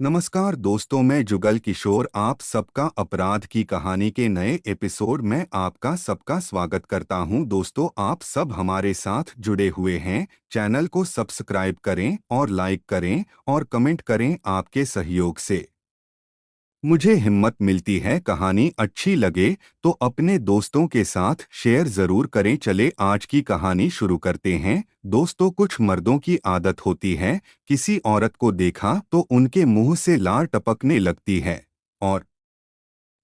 नमस्कार दोस्तों, मैं जुगल किशोर आप सबका अपराध की कहानी के नए एपिसोड में आपका सबका स्वागत करता हूं। दोस्तों, आप सब हमारे साथ जुड़े हुए हैं। चैनल को सब्सक्राइब करें और लाइक करें और कमेंट करें। आपके सहयोग से मुझे हिम्मत मिलती है। कहानी अच्छी लगे तो अपने दोस्तों के साथ शेयर जरूर करें। चले आज की कहानी शुरू करते हैं। दोस्तों, कुछ मर्दों की आदत होती है, किसी औरत को देखा तो उनके मुंह से लार टपकने लगती है और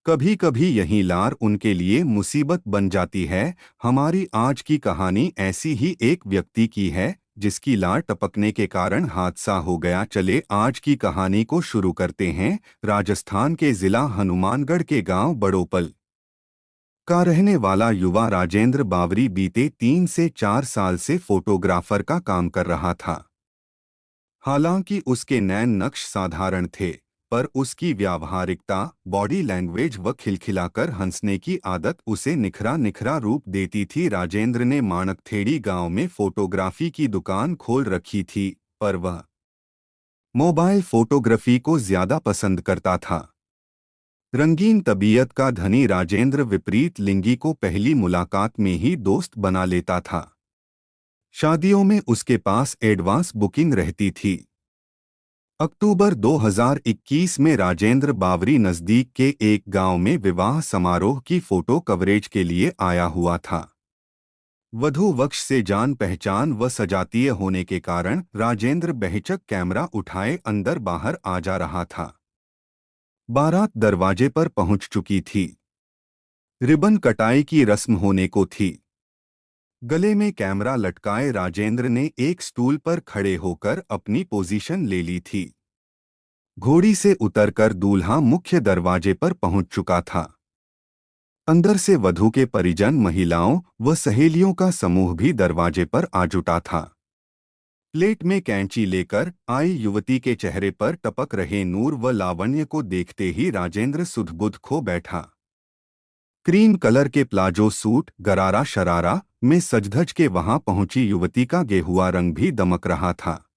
कभी कभी यही लार उनके लिए मुसीबत बन जाती है। हमारी आज की कहानी ऐसी ही एक व्यक्ति की है जिसकी लार टपकने के कारण हादसा हो गया। चले आज की कहानी को शुरू करते हैं। राजस्थान के जिला हनुमानगढ़ के गांव बड़ोपल का रहने वाला युवा राजेंद्र बावरी बीते 3 से 4 साल से फोटोग्राफर का काम कर रहा था। हालांकि उसके नैन नक्श साधारण थे, पर उसकी व्यावहारिकता, बॉडी लैंग्वेज व खिलखिलाकर हंसने की आदत उसे निखरा निखरा रूप देती थी। राजेंद्र ने माणकथेड़ी गांव में फोटोग्राफी की दुकान खोल रखी थी, पर वह मोबाइल फोटोग्राफी को ज्यादा पसंद करता था। रंगीन तबीयत का धनी राजेंद्र विपरीत लिंगी को पहली मुलाकात में ही दोस्त बना लेता था। शादियों में उसके पास एडवांस बुकिंग रहती थी। अक्टूबर 2021 में राजेंद्र बावरी नजदीक के एक गांव में विवाह समारोह की फोटो कवरेज के लिए आया हुआ था। वधू वक्ष से जान पहचान व सजातीय होने के कारण राजेंद्र बेहिचक कैमरा उठाए अंदर बाहर आ जा रहा था। बारात दरवाजे पर पहुंच चुकी थी। रिबन कटाई की रस्म होने को थी। गले में कैमरा लटकाए राजेंद्र ने एक स्टूल पर खड़े होकर अपनी पोजीशन ले ली थी। घोड़ी से उतरकर दूल्हा मुख्य दरवाजे पर पहुंच चुका था। अंदर से वधू के परिजन, महिलाओं व सहेलियों का समूह भी दरवाजे पर आ जुटा था। प्लेट में कैंची लेकर आई युवती के चेहरे पर टपक रहे नूर व लावण्य को देखते ही राजेंद्र सुध-बुध खो बैठा। क्रीम कलर के प्लाजो सूट, गरारा शरारा में सजधज के वहां पहुंची युवती का गेहुआ रंग भी दमक रहा था।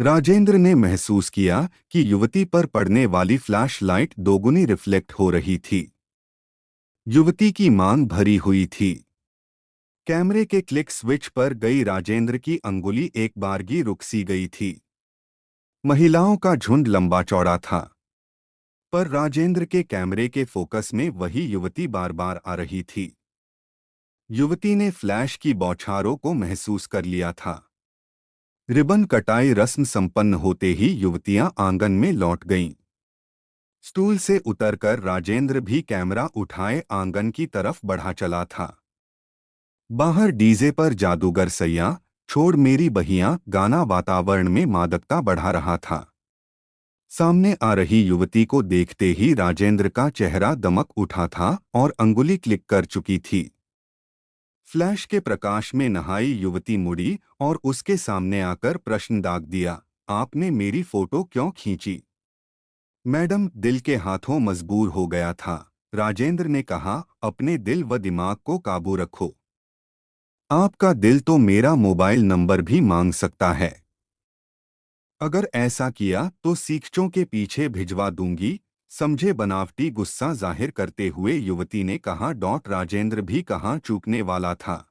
राजेंद्र ने महसूस किया कि युवती पर पड़ने वाली फ्लैश लाइट दोगुनी रिफ्लेक्ट हो रही थी। युवती की मांग भरी हुई थी। कैमरे के क्लिक स्विच पर गई राजेंद्र की अंगुली एक बारगी रुक सी गई थी। महिलाओं का झुंड लंबा चौड़ा था, पर राजेंद्र के कैमरे के फोकस में वही युवती बार बार आ रही थी। युवती ने फ्लैश की बौछारों को महसूस कर लिया था। रिबन कटाई रस्म संपन्न होते ही युवतियां आंगन में लौट गईं। स्टूल से उतरकर राजेंद्र भी कैमरा उठाए आंगन की तरफ बढ़ा चला था। बाहर डीजे पर जादूगर सैया छोड़ मेरी बहियां गाना वातावरण में मादकता बढ़ा रहा था। सामने आ रही युवती को देखते ही राजेंद्र का चेहरा दमक उठा था और अंगुली क्लिक कर चुकी थी। फ्लैश के प्रकाश में नहाई युवती मुड़ी और उसके सामने आकर प्रश्न दाग दिया, आपने मेरी फोटो क्यों खींची? मैडम, दिल के हाथों मजबूर हो गया था। राजेंद्र ने कहा, अपने दिल व दिमाग को काबू रखो। आपका दिल तो मेरा मोबाइल नंबर भी मांग सकता है। अगर ऐसा किया तो सीखचों के पीछे भिजवा दूंगी, समझे? बनावटी गुस्सा जाहिर करते हुए युवती ने कहा। राजेंद्र भी कहाँ चूकने वाला था।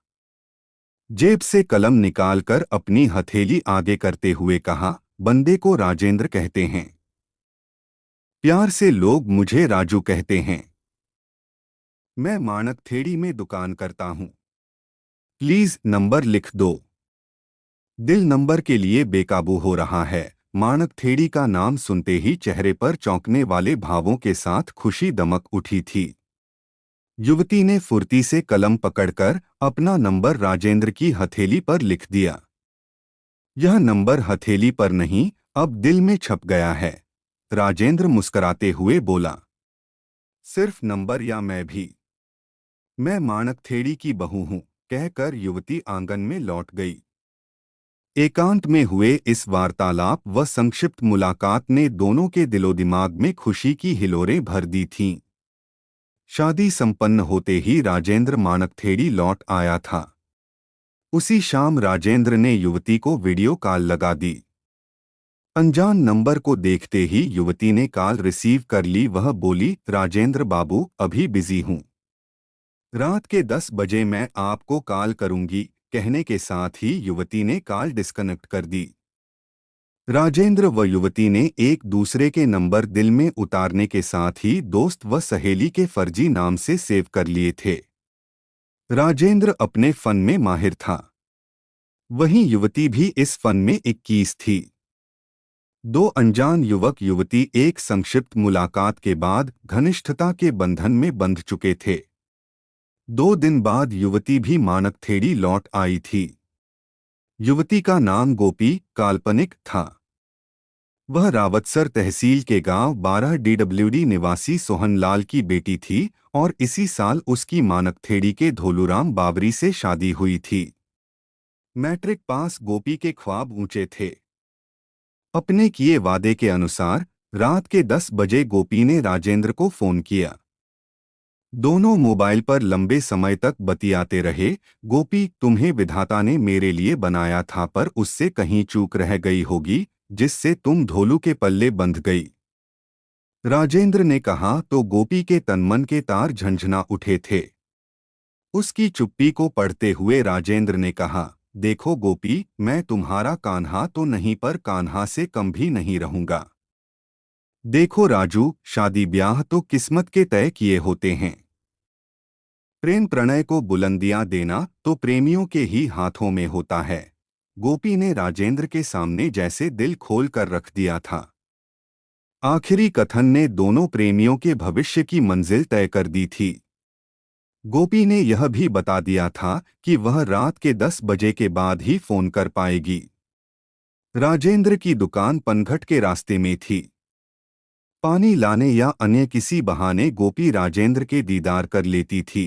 जेब से कलम निकालकर अपनी हथेली आगे करते हुए कहा, बंदे को राजेंद्र कहते हैं। प्यार से लोग मुझे राजू कहते हैं। मैं माणकथेड़ी में दुकान करता हूँ। प्लीज नंबर लिख दो। दिल नंबर के लिए बेकाबू हो रहा है। माणकथेड़ी का नाम सुनते ही चेहरे पर चौंकने वाले भावों के साथ खुशी दमक उठी थी। युवती ने फुर्ती से कलम पकड़कर अपना नंबर राजेंद्र की हथेली पर लिख दिया। यह नंबर हथेली पर नहीं, अब दिल में छप गया है। राजेंद्र मुस्कुराते हुए बोला, सिर्फ नंबर या मैं भी? मैं माणकथेड़ी की बहू हूं, कहकर युवती आंगन में लौट गई। एकांत में हुए इस वार्तालाप व संक्षिप्त मुलाकात ने दोनों के दिलो दिमाग में खुशी की हिलोरें भर दी थीं। शादी संपन्न होते ही राजेंद्र माणकथेड़ी लौट आया था। उसी शाम राजेंद्र ने युवती को वीडियो कॉल लगा दी। अनजान नंबर को देखते ही युवती ने कॉल रिसीव कर ली। वह बोली, राजेंद्र बाबू, अभी बिजी हूँ, रात के 10 बजे मैं आपको कॉल करूंगी। कहने के साथ ही युवती ने कॉल डिस्कनेक्ट कर दी। राजेंद्र व युवती ने एक दूसरे के नंबर दिल में उतारने के साथ ही दोस्त व सहेली के फर्जी नाम से सेव कर लिए थे। राजेंद्र अपने फन में माहिर था, वहीं युवती भी इस फन में 21 थी। दो अनजान युवक युवती एक संक्षिप्त मुलाकात के बाद घनिष्ठता के बंधन में बंध चुके थे। 2 दिन बाद युवती भी मानकथेड़ी लौट आई थी। युवती का नाम गोपी काल्पनिक था। वह रावतसर तहसील के गांव 12 DWD निवासी सोहनलाल की बेटी थी और इसी साल उसकी मानकथेड़ी के धोलूराम बाबरी से शादी हुई थी। मैट्रिक पास गोपी के ख्वाब ऊंचे थे। अपने किए वादे के अनुसार रात के 10 बजे गोपी ने राजेंद्र को फोन किया। दोनों मोबाइल पर लंबे समय तक बतियाते रहे। गोपी, तुम्हें विधाता ने मेरे लिए बनाया था, पर उससे कहीं चूक रह गई होगी, जिससे तुम धोलू के पल्ले बंध गई। राजेंद्र ने कहा तो गोपी के तनमन के तार झंझना उठे थे। उसकी चुप्पी को पढ़ते हुए राजेंद्र ने कहा, देखो गोपी, मैं तुम्हारा कान्हा तो नहीं, पर कान्हा से कम भी नहीं रहूंगा। देखो राजू, शादी ब्याह तो किस्मत के तय किए होते हैं। प्रेम प्रणय को बुलंदियां देना तो प्रेमियों के ही हाथों में होता है। गोपी ने राजेंद्र के सामने जैसे दिल खोल कर रख दिया था। आखिरी कथन ने दोनों प्रेमियों के भविष्य की मंजिल तय कर दी थी। गोपी ने यह भी बता दिया था कि वह रात के 10 बजे के बाद ही फोन कर पाएगी। राजेंद्र की दुकान पनघट के रास्ते में थी। पानी लाने या अन्य किसी बहाने गोपी राजेंद्र के दीदार कर लेती थी।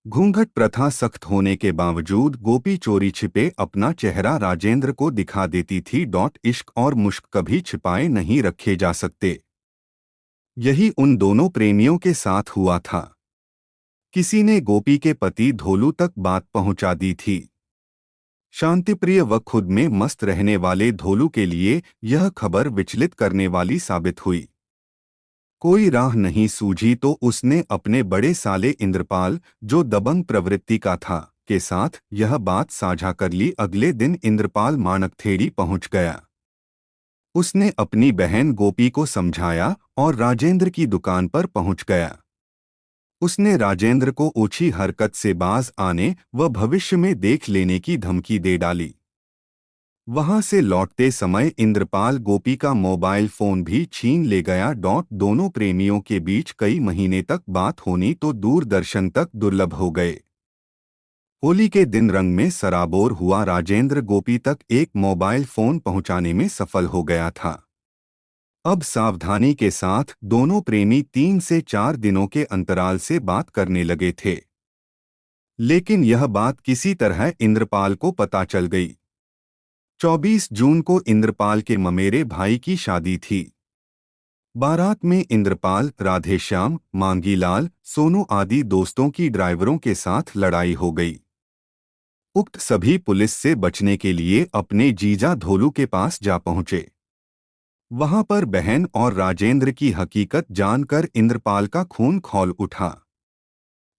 घूंघट प्रथा सख्त होने के बावजूद गोपी चोरी छिपे अपना चेहरा राजेंद्र को दिखा देती थी। इश्क और मुश्क कभी छिपाए नहीं रखे जा सकते। यही उन दोनों प्रेमियों के साथ हुआ था। किसी ने गोपी के पति धोलू तक बात पहुंचा दी थी। शांतिप्रिय व खुद में मस्त रहने वाले धोलू के लिए यह खबर विचलित करने वाली साबित हुई। कोई राह नहीं सूझी तो उसने अपने बड़े साले इंद्रपाल, जो दबंग प्रवृत्ति का था, के साथ यह बात साझा कर ली। अगले दिन इंद्रपाल मानकथेड़ी पहुंच गया। उसने अपनी बहन गोपी को समझाया और राजेंद्र की दुकान पर पहुंच गया। उसने राजेंद्र को ओछी हरकत से बाज आने व भविष्य में देख लेने की धमकी दे डाली। वहां से लौटते समय इंद्रपाल गोपी का मोबाइल फोन भी छीन ले गया। दोनों प्रेमियों के बीच कई महीने तक बात होनी तो दूरदर्शन तक दुर्लभ हो गए। होली के दिन रंग में सराबोर हुआ राजेंद्र गोपी तक एक मोबाइल फोन पहुंचाने में सफल हो गया था। अब सावधानी के साथ दोनों प्रेमी 3 से 4 दिनों के अंतराल से बात करने लगे थे। लेकिन यह बात किसी तरह इंद्रपाल को पता चल गई। 24 जून को इंद्रपाल के ममेरे भाई की शादी थी। बारात में इंद्रपाल, राधेश्याम, मांगीलाल, सोनू आदि दोस्तों की ड्राइवरों के साथ लड़ाई हो गई। उक्त सभी पुलिस से बचने के लिए अपने जीजा धोलू के पास जा पहुंचे। वहां पर बहन और राजेंद्र की हकीकत जानकर इंद्रपाल का खून खौल उठा।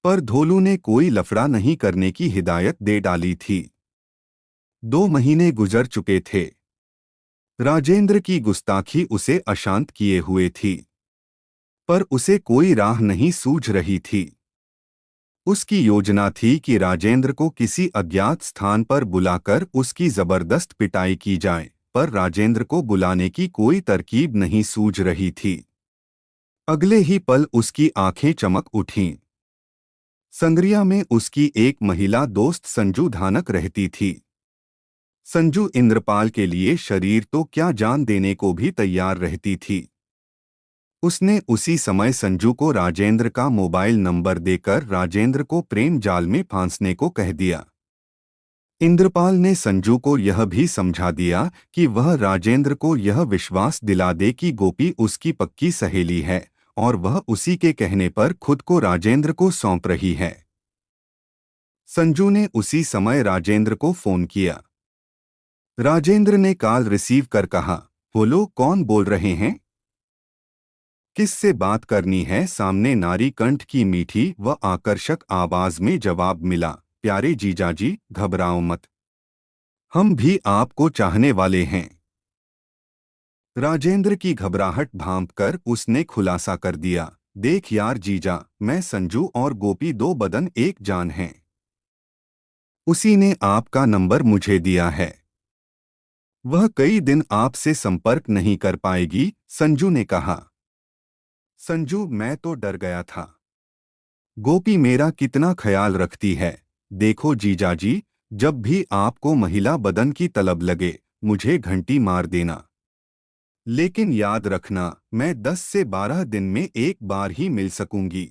पर धोलू ने कोई लफड़ा नहीं करने की हिदायत दे डाली थी। 2 महीने गुजर चुके थे। राजेंद्र की गुस्ताखी उसे अशांत किए हुए थी, पर उसे कोई राह नहीं सूझ रही थी। उसकी योजना थी कि राजेंद्र को किसी अज्ञात स्थान पर बुलाकर उसकी जबरदस्त पिटाई की जाए, पर राजेंद्र को बुलाने की कोई तरकीब नहीं सूझ रही थी। अगले ही पल उसकी आंखें चमक उठीं। संग्रिया में उसकी एक महिला दोस्त संजू धानक रहती थी। संजू इंद्रपाल के लिए शरीर तो क्या जान देने को भी तैयार रहती थी। उसने उसी समय संजू को राजेंद्र का मोबाइल नंबर देकर राजेंद्र को प्रेम जाल में फांसने को कह दिया। इंद्रपाल ने संजू को यह भी समझा दिया कि वह राजेंद्र को यह विश्वास दिला दे कि गोपी उसकी पक्की सहेली है और वह उसी के कहने पर खुद को राजेंद्र को सौंप रही है। संजू ने उसी समय राजेंद्र को फोन किया। राजेंद्र ने कॉल रिसीव कर कहा, बोलो, कौन बोल रहे हैं? किससे बात करनी है? सामने नारी कंठ की मीठी व आकर्षक आवाज में जवाब मिला। प्यारे जीजाजी, घबराओ मत, हम भी आपको चाहने वाले हैं। राजेंद्र की घबराहट भांपकर उसने खुलासा कर दिया, देख यार जीजा, मैं संजू और गोपी दो बदन एक जान हैं। उसी ने आपका नंबर मुझे दिया है। वह कई दिन आपसे संपर्क नहीं कर पाएगी, संजू ने कहा। संजू, मैं तो डर गया था। गोपी मेरा कितना ख्याल रखती है। देखो जीजाजी, जब भी आपको महिला बदन की तलब लगे, मुझे घंटी मार देना। लेकिन याद रखना, मैं 10 से 12 दिन में एक बार ही मिल सकूंगी।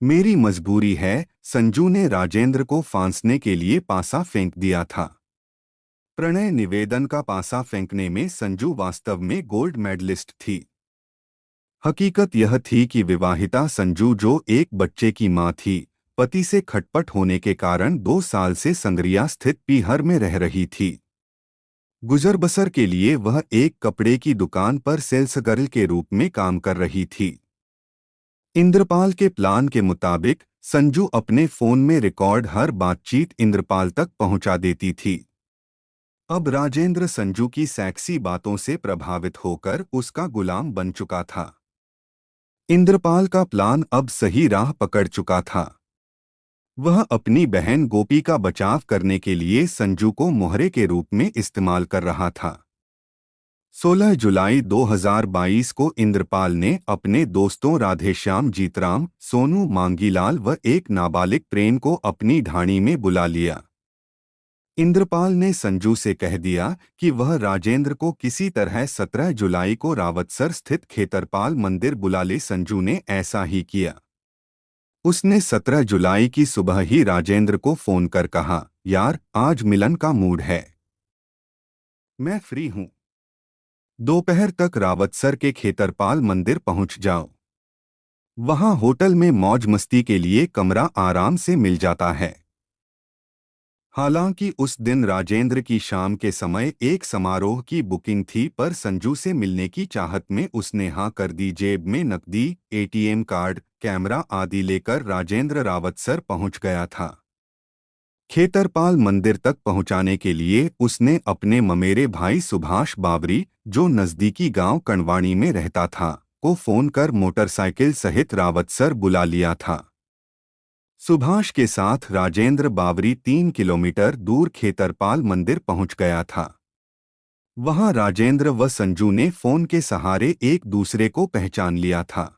मेरी मजबूरी है। संजू ने राजेंद्र को फांसने के लिए पासा फेंक दिया था। प्रणय निवेदन का पासा फेंकने में संजू वास्तव में गोल्ड मेडलिस्ट थी। हकीकत यह थी कि विवाहिता संजू, जो एक बच्चे की मां थी, पति से खटपट होने के कारण 2 साल से संगरिया स्थित पीहर में रह रही थी। गुजर बसर के लिए वह एक कपड़े की दुकान पर सेल्स गर्ल के रूप में काम कर रही थी। इंद्रपाल के प्लान के मुताबिक संजू अपने फोन में रिकॉर्ड हर बातचीत इंद्रपाल तक पहुंचा देती थी। अब राजेंद्र संजू की सेक्सी बातों से प्रभावित होकर उसका गुलाम बन चुका था। इंद्रपाल का प्लान अब सही राह पकड़ चुका था। वह अपनी बहन गोपी का बचाव करने के लिए संजू को मोहरे के रूप में इस्तेमाल कर रहा था। 16 जुलाई 2022 को इंद्रपाल ने अपने दोस्तों राधेश्याम जीतराम, सोनू मांगीलाल व एक नाबालिग प्रेम को अपनी ढाणी में बुला लिया। इंद्रपाल ने संजू से कह दिया कि वह राजेंद्र को किसी तरह 17 जुलाई को रावतसर स्थित खेतरपाल मंदिर बुला ले। संजू ने ऐसा ही किया। उसने 17 जुलाई की सुबह ही राजेंद्र को फोन कर कहा, यार, आज मिलन का मूड है, मैं फ्री हूं। दोपहर तक रावतसर के खेतरपाल मंदिर पहुंच जाओ। वहां होटल में मौज मस्ती के लिए कमरा आराम से मिल जाता है। हालांकि उस दिन राजेंद्र की शाम के समय एक समारोह की बुकिंग थी, पर संजू से मिलने की चाहत में उसने हाँ कर दी। जेब में नकदी, एटीएम कार्ड, कैमरा आदि लेकर राजेंद्र रावतसर पहुंच गया था। खेतरपाल मंदिर तक पहुंचाने के लिए उसने अपने ममेरे भाई सुभाष बावरी, जो नजदीकी गांव कणवाणी में रहता था, को फोन कर मोटरसाइकिल सहित रावतसर बुला लिया था। सुभाष के साथ राजेंद्र बावरी 3 किलोमीटर दूर खेतरपाल मंदिर पहुंच गया था। वहां राजेंद्र व संजू ने फोन के सहारे एक दूसरे को पहचान लिया था।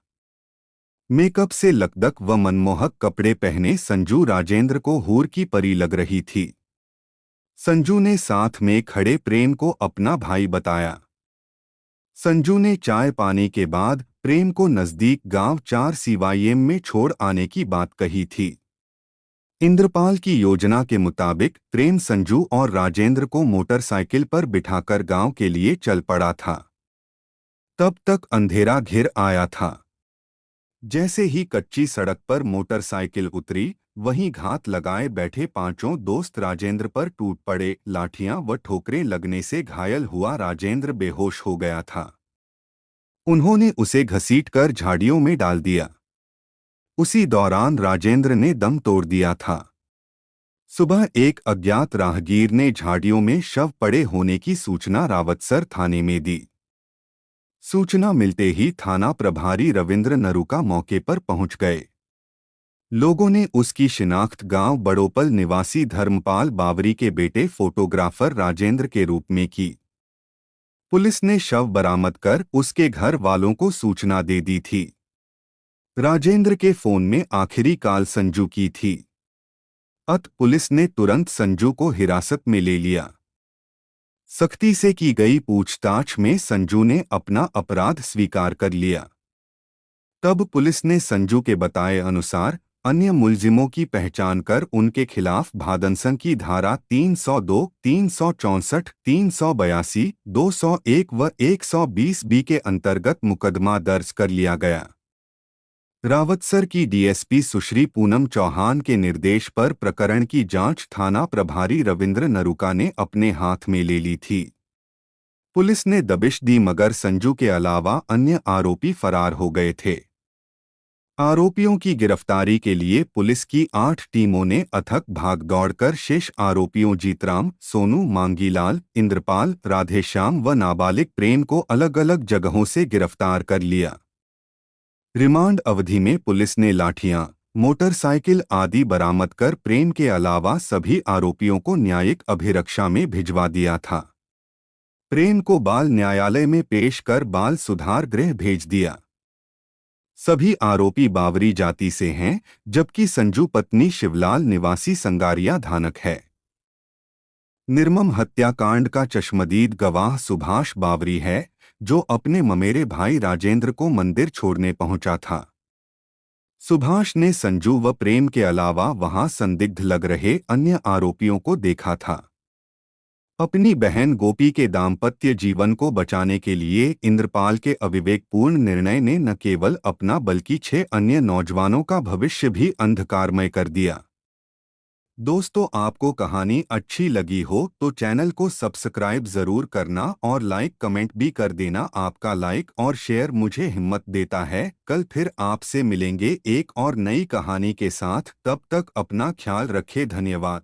मेकअप से लकदक व मनमोहक कपड़े पहने संजू राजेंद्र को हूर की परी लग रही थी। संजू ने साथ में खड़े प्रेम को अपना भाई बताया। संजू ने चाय पाने के बाद प्रेम को नजदीक गांव 4 CYM में छोड़ आने की बात कही थी। इंद्रपाल की योजना के मुताबिक प्रेम संजू और राजेंद्र को मोटरसाइकिल पर बिठाकर गांव के लिए चल पड़ा था। तब तक अंधेरा घिर आया था। जैसे ही कच्ची सड़क पर मोटरसाइकिल उतरी, वहीं घात लगाए बैठे पांचों दोस्त राजेंद्र पर टूट पड़े। लाठियां व ठोकरें लगने से घायल हुआ राजेंद्र बेहोश हो गया था। उन्होंने उसे घसीटकर झाड़ियों में डाल दिया। उसी दौरान राजेंद्र ने दम तोड़ दिया था। सुबह एक अज्ञात राहगीर ने झाड़ियों में शव पड़े होने की सूचना रावतसर थाने में दी। सूचना मिलते ही थाना प्रभारी रविंद्र नरूका मौके पर पहुंच गए। लोगों ने उसकी शिनाख्त गांव बड़ोपल निवासी धर्मपाल बावरी के बेटे फोटोग्राफर राजेंद्र के रूप में की। पुलिस ने शव बरामद कर उसके घर वालों को सूचना दे दी थी। राजेंद्र के फोन में आखिरी कॉल संजू की थी। पुलिस ने तुरंत संजू को हिरासत में ले लिया। सख्ती से की गई पूछताछ में संजू ने अपना अपराध स्वीकार कर लिया। तब पुलिस ने संजू के बताए अनुसार अन्य मुलजिमों की पहचान कर उनके खिलाफ भादंसन की धारा 302, 364, 382, 201 व 120 बी के अंतर्गत मुकदमा दर्ज कर लिया गया। रावतसर की डीएसपी सुश्री पूनम चौहान के निर्देश पर प्रकरण की जांच थाना प्रभारी रविंद्र नरूका ने अपने हाथ में ले ली थी। पुलिस ने दबिश दी मगर संजू के अलावा अन्य आरोपी फरार हो गए थे। आरोपियों की गिरफ्तारी के लिए पुलिस की 8 टीमों ने अथक भागदौड़ कर शेष आरोपियों जीतराम, सोनू, मांगीलाल, इंद्रपाल, राधेश्याम व नाबालिग प्रेम को अलग अलग जगहों से गिरफ्तार कर लिया। रिमांड अवधि में पुलिस ने लाठियां, मोटरसाइकिल आदि बरामद कर प्रेम के अलावा सभी आरोपियों को न्यायिक अभिरक्षा में भिजवा दिया था। प्रेम को बाल न्यायालय में पेश कर बाल सुधार गृह भेज दिया। सभी आरोपी बावरी जाति से हैं, जबकि संजू पत्नी शिवलाल निवासी संगारिया धानक है। निर्मम हत्याकांड का चश्मदीद गवाह सुभाष बावरी है, जो अपने ममेरे भाई राजेंद्र को मंदिर छोड़ने पहुंचा था। सुभाष ने संजू व प्रेम के अलावा वहां संदिग्ध लग रहे अन्य आरोपियों को देखा था। अपनी बहन गोपी के दाम्पत्य जीवन को बचाने के लिए इंद्रपाल के अविवेकपूर्ण निर्णय ने न केवल अपना बल्कि 6 अन्य नौजवानों का भविष्य भी अंधकारमय कर दिया। दोस्तों, आपको कहानी अच्छी लगी हो तो चैनल को सब्सक्राइब जरूर करना और लाइक कमेंट भी कर देना। आपका लाइक और शेयर मुझे हिम्मत देता है। कल फिर आपसे मिलेंगे एक और नई कहानी के साथ। तब तक अपना ख्याल रखें। धन्यवाद।